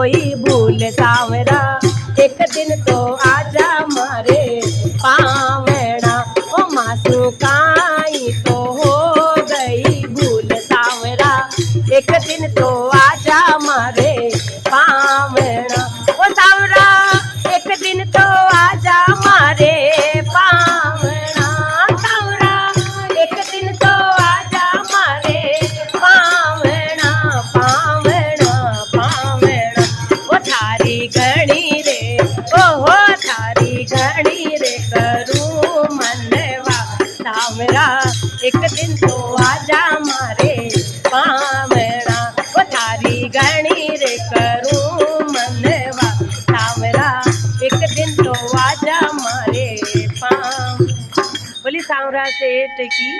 कोई भूल सावरा, एक दिन तो आजा मारे पावना। ओ मासू काई तो हो गई भूल सावरा, एक दिन तो आजा मारे पावना। ओ सावरा एक दिन तो आजा मारे पावना, सावरा एक दिन तो आजा मारे पावना, पावना पावना। ओ थारी घणी रे, ओ हो थारी घणी रे करूं मनवा सावरा, एक दिन तो आजा मारे पावना। ओ थारी घणी रे करूं मनवा सावरा, एक दिन तो आजा मारे पाम। बोली सावरा सेठ की।